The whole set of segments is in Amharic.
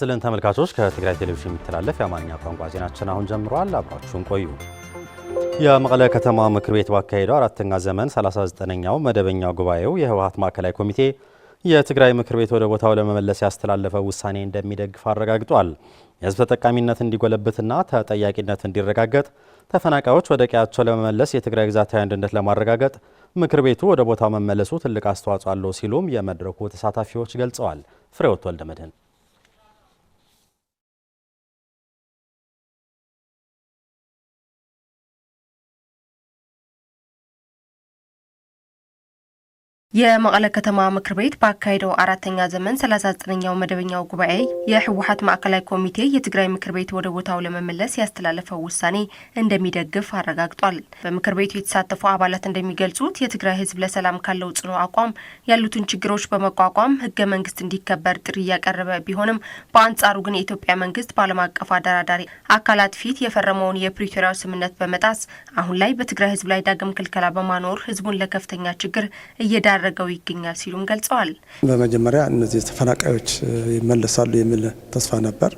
ይስጥልን ተመልካቾች ከትግራይ ቴሌቪዥን የሚተላለፍ የአማርኛ ቋንቋ ዜናችን አሁን ጀምሯል። አብራችሁን ቆዩ። የመቀለ ከተማ ምክር ቤት ባካሄደው አራተኛ ዘመን 39ኛው መደበኛው ጉባኤው የህወሓት ማዕከላዊ ኮሚቴ የትግራይ ምክር ቤት ወደ ቦታው ለመመለስ ያስተላለፈው ውሳኔ እንደሚደግፍ አረጋግጧል። የህዝብ ተጠቃሚነት እንዲጎለብትና ተጠያቂነት እንዲረጋገጥ ተፈናቃዮች ወደ ቀያቸው ለመመለስ የትግራይ ግዛታዊ አንድነት ለማረጋገጥ ምክር ቤቱ ወደ ቦታው መመለሱ ትልቅ አስተዋጽኦ አለው ሲሉም የመድረኩ ተሳታፊዎች ገልጸዋል። ፍሬወት ወልደመድህን የመቀለ ከተማ ምክር ቤት ባካሄደው አራተኛ ዘመን 39ኛው መደበኛው ጉባኤ የህወሓት ማዕከላዊ ኮሚቴ የትግራይ ምክር ቤት ወደ ቦታው ለመመለስ ያስተላለፈው ውሳኔ እንደሚደግፍ አረጋግጧል። በምክር ቤቱ የተሳተፉ አባላት እንደሚገልጹት የትግራይ ህዝብ ለሰላም ካለው ጽኑ አቋም ያሉትን ችግሮች በመቋቋም ህገ መንግስት እንዲከበር ጥሪ እያቀረበ ቢሆንም በአንጻሩ ግን የኢትዮጵያ መንግስት በዓለም አቀፍ አደራዳሪ አካላት ፊት የፈረመውን የፕሪቶሪያው ስምምነት በመጣስ አሁን ላይ በትግራይ ህዝብ ላይ ዳግም ክልከላ በማኖር ህዝቡን ለከፍተኛ ችግር እየዳረገው ይገኛል ሲሉም ገልጸዋል። በመጀመሪያ እነዚህ ተፈናቃዮች ይመለሳሉ የሚል ተስፋ ነበር።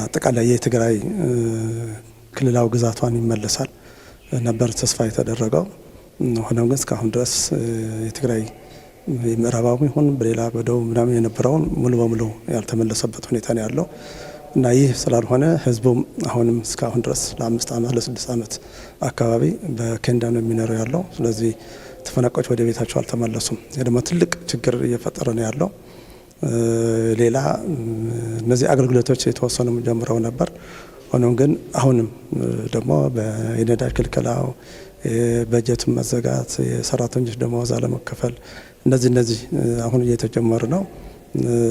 አጠቃላይ የትግራይ ክልላዊ ግዛቷን ይመለሳል ነበር ተስፋ የተደረገው። ሆኖም ግን እስካሁን ድረስ የትግራይ ምዕራባዊ ሆነ በሌላ በደቡብ ምናምን የነበረውን ሙሉ በሙሉ ያልተመለሰበት ሁኔታ ነው ያለው እና ይህ ስላልሆነ ህዝቡም አሁንም እስካሁን ድረስ ለ5 ዓመት ለ6 ዓመት አካባቢ በኬንዳ ነው የሚኖረው ያለው። ስለዚህ ተፈናቃዮች ወደ ቤታቸው አልተመለሱም። ይህ ደግሞ ትልቅ ችግር እየፈጠረ ነው ያለው። ሌላ እነዚህ አገልግሎቶች የተወሰኑ ጀምረው ነበር። ሆኖም ግን አሁንም ደግሞ የነዳጅ ክልከላው፣ በጀት መዘጋት፣ የሰራተኞች ደሞዝ አለመከፈል እነዚህ አሁን እየተጀመሩ ነው።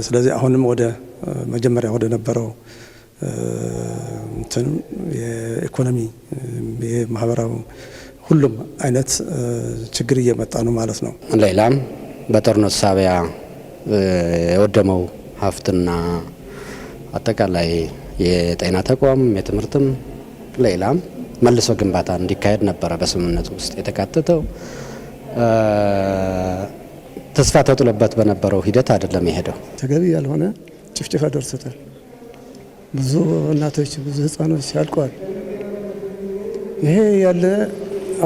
ስለዚህ አሁንም ወደ መጀመሪያ ወደ ነበረው የኢኮኖሚ የማህበራዊ ሁሉም አይነት ችግር እየመጣ ነው ማለት ነው። ሌላም በጦርነት ሳቢያ የወደመው ሀብትና አጠቃላይ የጤና ተቋም የትምህርትም ሌላም መልሶ ግንባታ እንዲካሄድ ነበረ በስምምነቱ ውስጥ የተካተተው። ተስፋ ተጥሎበት በነበረው ሂደት አይደለም የሄደው። ተገቢ ያልሆነ ጭፍጨፋ ደርሶታል። ብዙ እናቶች ብዙ ህፃኖች ያልቀዋል። ይሄ ያለ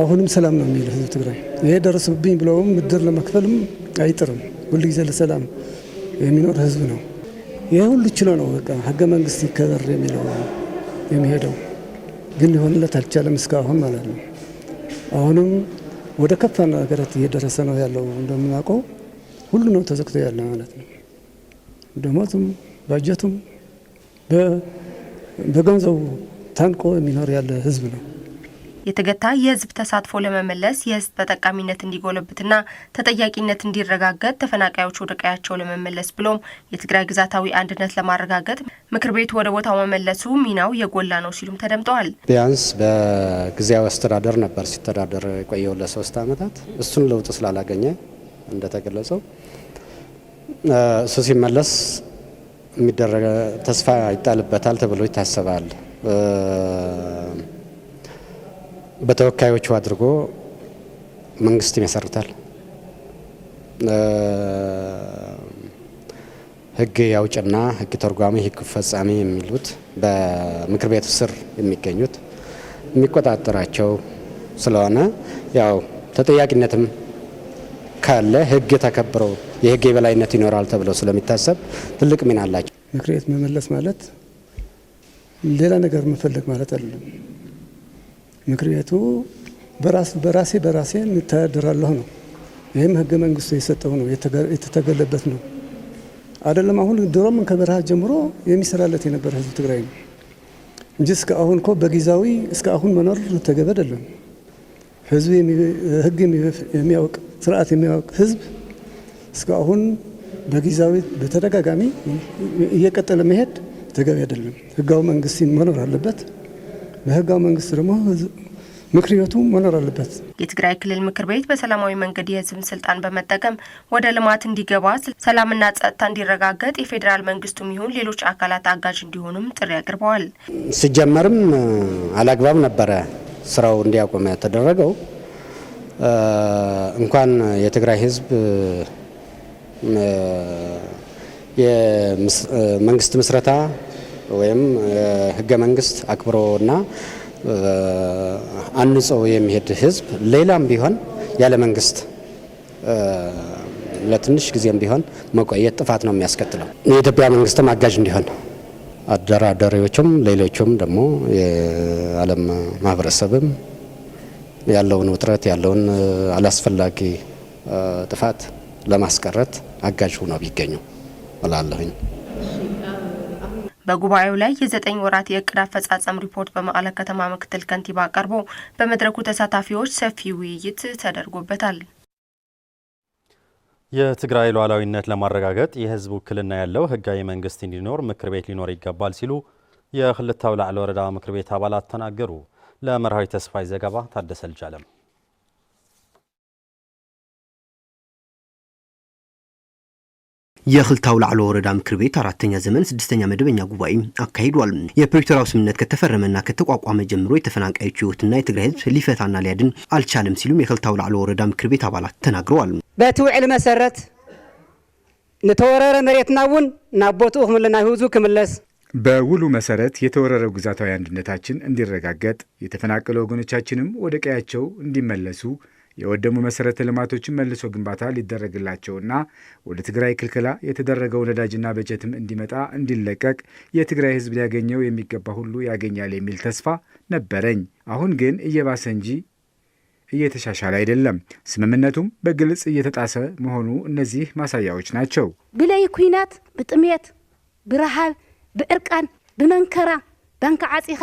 አሁንም ሰላም ነው የሚል ህዝብ ትግራይ ይሄ ደረሰብኝ ብለውም ምድር ለመክፈልም አይጥርም። ሁሉ ጊዜ ለሰላም የሚኖር ህዝብ ነው። ይሄ ሁሉ ችሎ ነው በቃ ህገ መንግስት ይከበር የሚለው የሚሄደው ግን ሊሆንለት አልቻለም እስካሁን ማለት ነው። አሁንም ወደ ከፋ ነገራት እየደረሰ ነው ያለው። እንደምናውቀው ሁሉ ነው ተዘግቶ ያለ ማለት ነው። ደሞዙም ባጀቱም በገንዘቡ ታንቆ የሚኖር ያለ ህዝብ ነው። የተገታ የህዝብ ተሳትፎ ለመመለስ የህዝብ ተጠቃሚነት እንዲጎለብትና ተጠያቂነት እንዲረጋገጥ ተፈናቃዮች ወደ ቀያቸው ለመመለስ ብሎም የትግራይ ግዛታዊ አንድነት ለማረጋገጥ ምክር ቤቱ ወደ ቦታው መመለሱ ሚናው የጎላ ነው ሲሉም ተደምጠዋል። ቢያንስ በጊዜያዊ አስተዳደር ነበር ሲተዳደር የቆየው ለ3 ዓመታት። እሱን ለውጥ ስላላገኘ እንደተገለጸው እሱ ሲመለስ የሚደረግ ተስፋ ይጣልበታል ተብሎ ይታሰባል። በተወካዮቹ አድርጎ መንግስት ይመሰርታል። ህግ ያውጭና ህግ ተርጓሚ ህግ ፈጻሚ የሚሉት በምክር ቤቱ ስር የሚገኙት የሚቆጣጠራቸው ስለሆነ ያው ተጠያቂነትም ካለ ህግ ተከብረው የህግ የበላይነት ይኖራል ተብሎ ስለሚታሰብ ትልቅ ሚና አላቸው። ምክር ቤት መመለስ ማለት ሌላ ነገር መፈለግ ማለት አይደለም። ምክር ቤቱ በራሴ እንተዳደራለሁ ነው። ይህም ህገ መንግስቱ የሰጠው ነው የተተገለበት ነው አይደለም። አሁን ድሮም ከበረሃ ጀምሮ የሚሰራለት የነበረ ህዝብ ትግራይ ነው እንጂ እስከ አሁን እኮ በጊዜያዊ እስከ አሁን መኖር ተገቢ አይደለም። ህዝብ ህግ የሚያውቅ ስርዓት የሚያውቅ ህዝብ እስከ አሁን በጊዜያዊ በተደጋጋሚ እየቀጠለ መሄድ ተገቢ አይደለም። ህጋዊ መንግስት መኖር አለበት። በህጋዊ መንግስት ደግሞ ምክር ቤቱ መኖር አለበት። የትግራይ ክልል ምክር ቤት በሰላማዊ መንገድ የህዝብን ስልጣን በመጠቀም ወደ ልማት እንዲገባ ሰላምና ጸጥታ እንዲረጋገጥ የፌዴራል መንግስቱም ይሁን ሌሎች አካላት አጋዥ እንዲሆኑም ጥሪ አቅርበዋል። ሲጀመርም አላግባብ ነበረ ስራው እንዲያቆም የተደረገው። እንኳን የትግራይ ህዝብ የመንግስት ምስረታ ወይም ህገ መንግስት አክብሮና አንጾ የሚሄድ ህዝብ ሌላም ቢሆን ያለ መንግስት ለትንሽ ጊዜም ቢሆን መቆየት ጥፋት ነው የሚያስከትለው። የኢትዮጵያ መንግስትም አጋዥ እንዲሆን አደራዳሪዎችም ሌሎችም ደግሞ የዓለም ማህበረሰብም ያለውን ውጥረት ያለውን አላስፈላጊ ጥፋት ለማስቀረት አጋዥ ሆነው ቢገኙ እላለሁኝ። በጉባኤው ላይ የ9 ወራት የእቅድ አፈጻጸም ሪፖርት በመቀለ ከተማ ምክትል ከንቲባ ቀርቦ በመድረኩ ተሳታፊዎች ሰፊ ውይይት ተደርጎበታል። የትግራይ ሉዓላዊነት ለማረጋገጥ የህዝብ ውክልና ያለው ህጋዊ መንግስት እንዲኖር ምክር ቤት ሊኖር ይገባል ሲሉ የክልተ አውላዕሎ ወረዳ ምክር ቤት አባላት ተናገሩ። ለመርሃዊ ተስፋይ ዘገባ ታደሰ ልጃለም። የክልተ አውላዕሎ ወረዳ ምክር ቤት 4ኛ ዘመን 6ኛ መደበኛ ጉባኤ አካሂዷል። የፕሪቶሪያው ስምምነት ከተፈረመና ከተቋቋመ ጀምሮ የተፈናቃዮች ህይወትና የትግራይ ህዝብ ሊፈታና ሊያድን አልቻለም ሲሉም የክልተ አውላዕሎ ወረዳ ምክር ቤት አባላት ተናግረዋል። በትውዕል መሰረት ንተወረረ መሬትናውን ናቦቱ ክምልና ህዝቡ ክምለስ በውሉ መሰረት የተወረረው ግዛታዊ አንድነታችን እንዲረጋገጥ የተፈናቀሉ ወገኖቻችንም ወደ ቀያቸው እንዲመለሱ የወደሙ መሰረተ ልማቶችን መልሶ ግንባታ ሊደረግላቸውና ወደ ትግራይ ክልከላ የተደረገው ነዳጅና በጀትም እንዲመጣ እንዲለቀቅ የትግራይ ህዝብ ሊያገኘው የሚገባ ሁሉ ያገኛል የሚል ተስፋ ነበረኝ። አሁን ግን እየባሰ እንጂ እየተሻሻለ አይደለም። ስምምነቱም በግልጽ እየተጣሰ መሆኑ እነዚህ ማሳያዎች ናቸው። ብለይ ኩናት ብጥሜት ብረሃብ በእርቃን በመንከራ ባንካ ዓጺኻ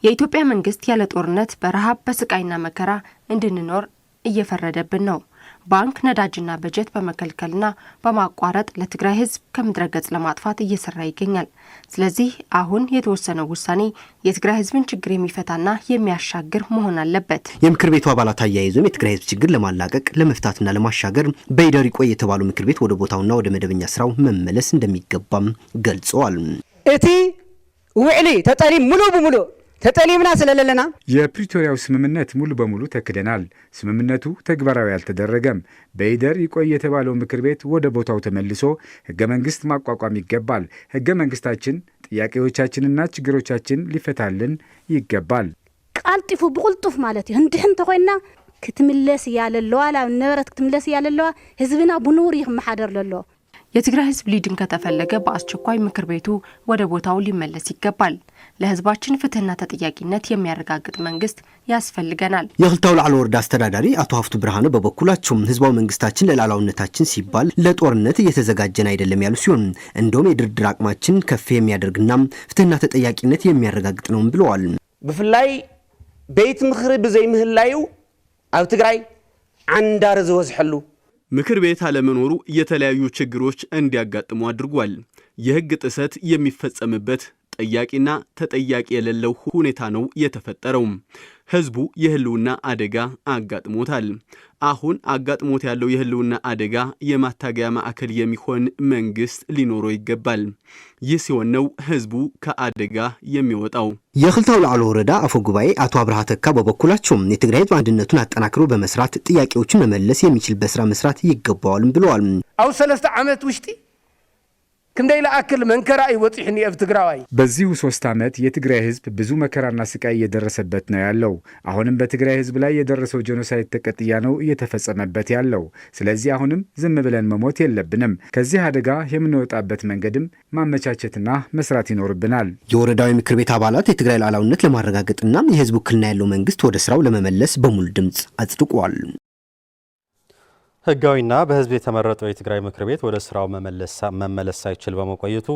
የኢትዮጵያ መንግስት ያለ ጦርነት በረሃብ በስቃይና መከራ እንድንኖር እየፈረደብን ነው። ባንክ ነዳጅና በጀት በመከልከልና በማቋረጥ ለትግራይ ህዝብ ከምድረገጽ ለማጥፋት እየሰራ ይገኛል። ስለዚህ አሁን የተወሰነው ውሳኔ የትግራይ ህዝብን ችግር የሚፈታና የሚያሻግር መሆን አለበት። የምክር ቤቱ አባላት አያይዞም የትግራይ ህዝብ ችግር ለማላቀቅ ለመፍታትና ለማሻገር በይደር ይቆይ የተባለው ምክር ቤት ወደ ቦታውና ወደ መደበኛ ስራው መመለስ እንደሚገባም ገልጸዋል። እቲ ውዕሊ ተጠሊ ሙሉ በሙሉ ተጠሊምና ስለለለና የፕሪቶሪያው ስምምነት ሙሉ በሙሉ ተክደናል። ስምምነቱ ተግባራዊ አልተደረገም። በይደር ይቆይ የተባለው ምክር ቤት ወደ ቦታው ተመልሶ ህገ መንግስት ማቋቋም ይገባል። ህገ መንግስታችን ጥያቄዎቻችንና ችግሮቻችን ሊፈታልን ይገባል። ቃልጢፉ ብቁልጡፍ ማለት እዩ እንድሕን ተኮይና ክትምለስ ያለለዋ ላ ነበረት ክትምለስ ያለለዋ ህዝብና ብኑር ይመሓደር ለሎ የትግራይ ህዝብ ሊድን ከተፈለገ በአስቸኳይ ምክር ቤቱ ወደ ቦታው ሊመለስ ይገባል። ለህዝባችን ፍትህና ተጠያቂነት የሚያረጋግጥ መንግስት ያስፈልገናል። የክልተ አውላዕሎ ወረዳ አስተዳዳሪ አቶ ሀፍቱ ብርሃኑ በበኩላቸው ህዝባዊ መንግስታችን ለሉዓላዊነታችን ሲባል ለጦርነት እየተዘጋጀን አይደለም ያሉ ሲሆን እንደውም የድርድር አቅማችን ከፍ የሚያደርግና ፍትህና ተጠያቂነት የሚያረጋግጥ ነው ብለዋል። ብፍላይ ቤት ምክሪ ብዘይ ምህላዩ ኣብ ትግራይ አንዳር ዝወዝሐሉ ምክር ቤት አለመኖሩ የተለያዩ ችግሮች እንዲያጋጥሙ አድርጓል። የህግ ጥሰት የሚፈጸምበት ጠያቂና ተጠያቂ የሌለው ሁኔታ ነው የተፈጠረው። ህዝቡ የህልውና አደጋ አጋጥሞታል። አሁን አጋጥሞት ያለው የህልውና አደጋ የማታገያ ማዕከል የሚሆን መንግስት ሊኖረው ይገባል። ይህ ሲሆን ነው ህዝቡ ከአደጋ የሚወጣው። የክልተ አውላዕሎ ወረዳ አፈ ጉባኤ አቶ አብርሃ ተካ በበኩላቸው የትግራይ ህዝብ አንድነቱን አጠናክሮ በመስራት ጥያቄዎችን መመለስ የሚችልበት ስራ መስራት ይገባዋል ብለዋል። አው 3 ዓመት ውሽጢ ክንደይ ለአክል መንከራ ይወጽሕኒ ኣብ ትግራዋይ በዚሁ 3 ዓመት የትግራይ ህዝብ ብዙ መከራና ስቃይ እየደረሰበት ነው ያለው። አሁንም በትግራይ ህዝብ ላይ የደረሰው ጄኖሳይድ ተቀጥያ ነው እየተፈጸመበት ያለው። ስለዚህ አሁንም ዝም ብለን መሞት የለብንም። ከዚህ አደጋ የምንወጣበት መንገድም ማመቻቸትና መስራት ይኖርብናል። የወረዳዊ ምክር ቤት አባላት የትግራይ ሉዓላዊነት ለማረጋገጥና የህዝብ ውክልና ያለው መንግስት ወደ ስራው ለመመለስ በሙሉ ድምጽ አጽድቋል። ህጋዊና በህዝብ የተመረጠው የትግራይ ምክር ቤት ወደ ስራው መመለስ ሳይችል በመቆየቱ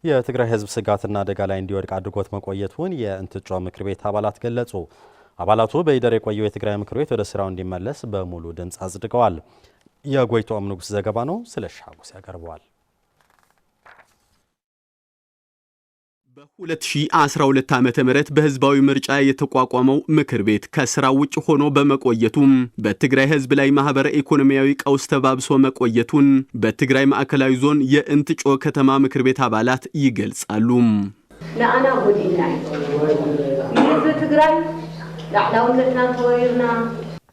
የትግራይ ህዝብ ስጋትና አደጋ ላይ እንዲወድቅ አድርጎት መቆየቱን የእንትጮ ምክር ቤት አባላት ገለጹ። አባላቱ በይደር የቆየው የትግራይ ምክር ቤት ወደ ስራው እንዲመለስ በሙሉ ድምጽ አጽድቀዋል። የጎይቶም ንጉስ ዘገባ ነው። ስለሻጉስ ያቀርበዋል። በ2012 ዓ.ም በህዝባዊ ምርጫ የተቋቋመው ምክር ቤት ከስራው ውጭ ሆኖ በመቆየቱም በትግራይ ህዝብ ላይ ማህበረ ኢኮኖሚያዊ ቀውስ ተባብሶ መቆየቱን በትግራይ ማዕከላዊ ዞን የእንትጮ ከተማ ምክር ቤት አባላት ይገልጻሉ። ለአና ጎዲና ይህ ትግራይ ላዕላውነትና ተወይርና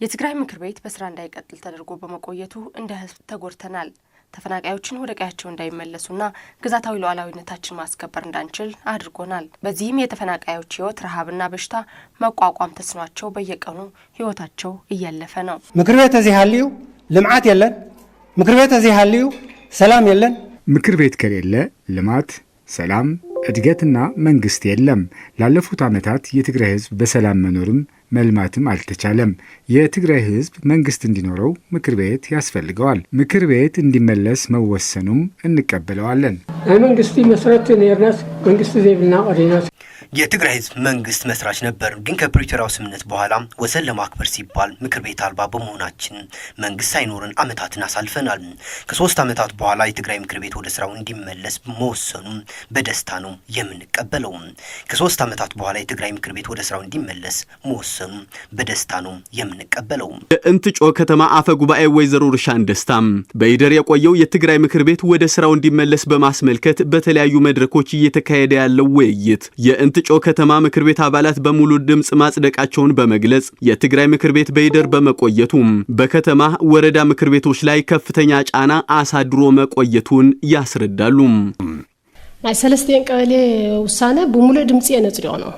የትግራይ ምክር ቤት በስራ እንዳይቀጥል ተደርጎ በመቆየቱ እንደ ህዝብ ተጎድተናል፣ ተፈናቃዮችን ወደ ቀያቸው እንዳይመለሱና ግዛታዊ ሉዓላዊነታችን ማስከበር እንዳንችል አድርጎናል። በዚህም የተፈናቃዮች ህይወት ረሃብና በሽታ መቋቋም ተስኗቸው በየቀኑ ህይወታቸው እያለፈ ነው። ምክር ቤት እዚህ ያልዩ ልማት የለን፣ ምክር ቤት እዚህ ያልዩ ሰላም የለን። ምክር ቤት ከሌለ ልማት፣ ሰላም፣ እድገትና መንግስት የለም። ላለፉት ዓመታት የትግራይ ህዝብ በሰላም መኖርም መልማትም አልተቻለም። የትግራይ ህዝብ መንግስት እንዲኖረው ምክር ቤት ያስፈልገዋል። ምክር ቤት እንዲመለስ መወሰኑም እንቀበለዋለን። መንግስቲ መስረት ነርናስ መንግስት ዘይብልና ቀዲናስ የትግራይ ህዝብ መንግስት መስራች ነበር። ግን ከፕሪቶሪያው ስምምነት በኋላ ወሰን ለማክበር ሲባል ምክር ቤት አልባ በመሆናችን መንግስት ሳይኖርን ዓመታትን አሳልፈናል። ከ3 ዓመታት በኋላ የትግራይ ምክር ቤት ወደ ስራው እንዲመለስ መወሰኑ በደስታ ነው የምንቀበለው። ከ3 ዓመታት በኋላ የትግራይ ምክር ቤት ወደ ስራው እንዲመለስ መወሰኑ በደስታ ነው የምንቀበለው። የእንትጮ ከተማ አፈ ጉባኤ ወይዘሮ ርሻን ደስታ በይደር የቆየው የትግራይ ምክር ቤት ወደ ስራው እንዲመለስ በማስመልከት በተለያዩ መድረኮች እየተካሄደ ያለው ውይይት የእንትጮ ከተማ ምክር ቤት አባላት በሙሉ ድምጽ ማጽደቃቸውን በመግለጽ የትግራይ ምክር ቤት በይደር በመቆየቱ በከተማ ወረዳ ምክር ቤቶች ላይ ከፍተኛ ጫና አሳድሮ መቆየቱን ያስረዳሉ። ናይ ሰለስተን ቀበሌ ውሳኔ በሙሉ ድምጽ የነጽሪው ነው።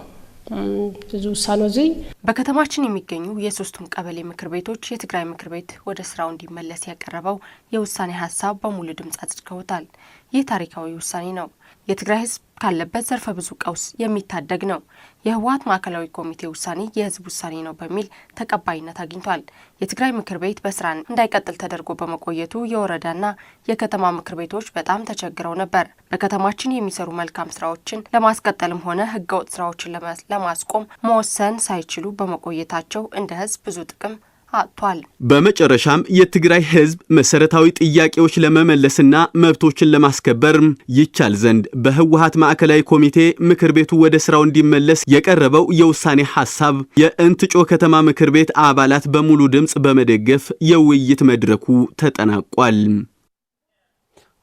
በከተማችን የሚገኙ የሶስቱም ቀበሌ ምክር ቤቶች የትግራይ ምክር ቤት ወደ ስራው እንዲመለስ ያቀረበው የውሳኔ ሀሳብ በሙሉ ድምጽ አጽድቀውታል። ይህ ታሪካዊ ውሳኔ ነው። የትግራይ ህዝብ ካለበት ዘርፈ ብዙ ቀውስ የሚታደግ ነው። የህወሓት ማዕከላዊ ኮሚቴ ውሳኔ የህዝብ ውሳኔ ነው በሚል ተቀባይነት አግኝቷል። የትግራይ ምክር ቤት በስራ እንዳይቀጥል ተደርጎ በመቆየቱ የወረዳና የከተማ ምክር ቤቶች በጣም ተቸግረው ነበር። በከተማችን የሚሰሩ መልካም ስራዎችን ለማስቀጠልም ሆነ ህገወጥ ስራዎችን ለማስቆም መወሰን ሳይችሉ በመቆየታቸው እንደ ህዝብ ብዙ ጥቅም አጥቷል። በመጨረሻም የትግራይ ህዝብ መሰረታዊ ጥያቄዎች ለመመለስና መብቶችን ለማስከበር ይቻል ዘንድ በህወሓት ማዕከላዊ ኮሚቴ ምክር ቤቱ ወደ ስራው እንዲመለስ የቀረበው የውሳኔ ሐሳብ የእንትጮ ከተማ ምክር ቤት አባላት በሙሉ ድምጽ በመደገፍ የውይይት መድረኩ ተጠናቋል።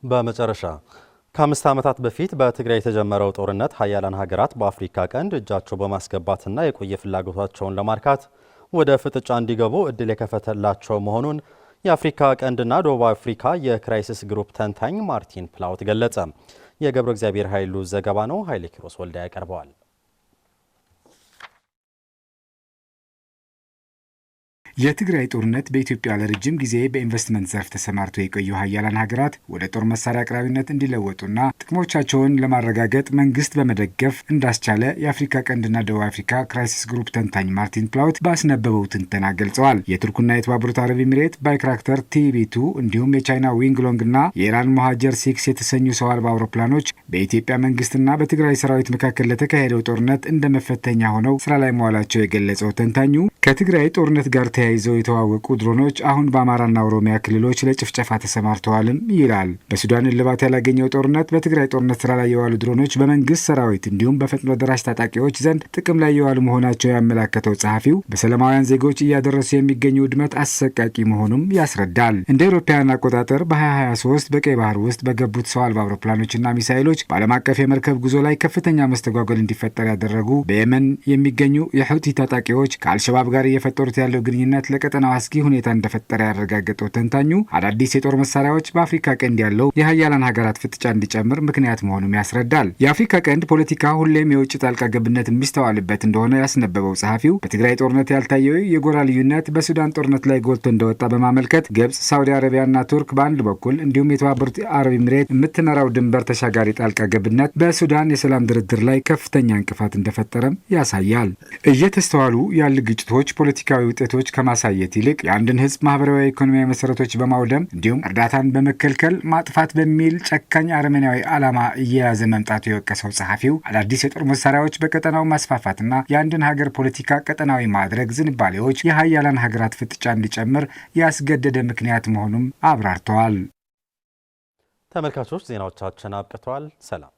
በመጨረሻ ከ5 ዓመታት በፊት በትግራይ የተጀመረው ጦርነት ሀያላን ሀገራት በአፍሪካ ቀንድ እጃቸው በማስገባትና የቆየ ፍላጎታቸውን ለማርካት ወደ ፍጥጫ እንዲገቡ እድል የከፈተላቸው መሆኑን የአፍሪካ ቀንድና ደቡብ አፍሪካ የክራይሲስ ግሩፕ ተንታኝ ማርቲን ፕላውት ገለጸ። የገብረ እግዚአብሔር ኃይሉ ዘገባ ነው። ኃይሌ ኪሮስ ወልዳ ያቀርበዋል። የትግራይ ጦርነት በኢትዮጵያ ለረጅም ጊዜ በኢንቨስትመንት ዘርፍ ተሰማርተው የቆዩ ሀያላን ሀገራት ወደ ጦር መሳሪያ አቅራቢነት እንዲለወጡና ጥቅሞቻቸውን ለማረጋገጥ መንግስት በመደገፍ እንዳስቻለ የአፍሪካ ቀንድና ደቡብ አፍሪካ ክራይሲስ ግሩፕ ተንታኝ ማርቲን ፕላውት ባስነበበው ትንተና ገልጸዋል። የቱርክና የተባበሩት አረብ ኤሚሬት ባይክራክተር ቲቢቱ እንዲሁም የቻይና ዊንግሎንግና የኢራን ሞሃጀር 6 የተሰኙ ሰው አልባ አውሮፕላኖች በኢትዮጵያ መንግስትና በትግራይ ሰራዊት መካከል ለተካሄደው ጦርነት እንደ መፈተኛ ሆነው ስራ ላይ መዋላቸው የገለጸው ተንታኙ ከትግራይ ጦርነት ጋር ተያይዘው የተዋወቁ ድሮኖች አሁን በአማራና ኦሮሚያ ክልሎች ለጭፍጨፋ ተሰማርተዋልም ይላል። በሱዳን እልባት ያላገኘው ጦርነት በትግራይ ጦርነት ስራ ላይ የዋሉ ድሮኖች በመንግስት ሰራዊት እንዲሁም በፈጥኖ ደራሽ ታጣቂዎች ዘንድ ጥቅም ላይ የዋሉ መሆናቸው ያመላከተው ጸሐፊው በሰላማውያን ዜጎች እያደረሱ የሚገኙ ውድመት አሰቃቂ መሆኑም ያስረዳል። እንደ አውሮፓውያን አቆጣጠር በ2023 በቀይ ባህር ውስጥ በገቡት ሰው አልባ አውሮፕላኖችና ሚሳይሎች በዓለም አቀፍ የመርከብ ጉዞ ላይ ከፍተኛ መስተጓጎል እንዲፈጠር ያደረጉ በየመን የሚገኙ የሁቲ ታጣቂዎች ከአልሸባብ ጋር እየፈጠሩት ያለው ግንኙነት ለቀጠናው አስጊ ሁኔታ እንደፈጠረ ያረጋገጠው ተንታኙ አዳዲስ የጦር መሳሪያዎች በአፍሪካ ቀንድ ያለው የሀያላን ሀገራት ፍጥጫ እንዲጨምር ምክንያት መሆኑን ያስረዳል። የአፍሪካ ቀንድ ፖለቲካ ሁሌም የውጭ ጣልቃ ገብነት የሚስተዋልበት እንደሆነ ያስነበበው ጸሐፊው በትግራይ ጦርነት ያልታየው የጎራ ልዩነት በሱዳን ጦርነት ላይ ጎልቶ እንደወጣ በማመልከት ግብጽ፣ ሳውዲ አረቢያና ቱርክ በአንድ በኩል እንዲሁም የተባበሩት አረብ ኤሚሬት የምትመራው ድንበር ተሻጋሪ ጣልቃ ገብነት በሱዳን የሰላም ድርድር ላይ ከፍተኛ እንቅፋት እንደፈጠረም ያሳያል። እየተስተዋሉ ያሉ ግጭቶች ፖለቲካዊ ውጤቶች ከማሳየት ይልቅ የአንድን ህዝብ ማህበራዊ ኢኮኖሚያዊ መሰረቶች በማውደም እንዲሁም እርዳታን በመከልከል ማጥፋት በሚል ጨካኝ አረመኔያዊ ዓላማ እየያዘ መምጣቱ የወቀሰው ጸሐፊው አዳዲስ የጦር መሳሪያዎች በቀጠናው ማስፋፋትና የአንድን ሀገር ፖለቲካ ቀጠናዊ ማድረግ ዝንባሌዎች የሀያላን ሀገራት ፍጥጫ እንዲጨምር ያስገደደ ምክንያት መሆኑም አብራርተዋል። ተመልካቾች ዜናዎቻችን አብቅተዋል። ሰላም።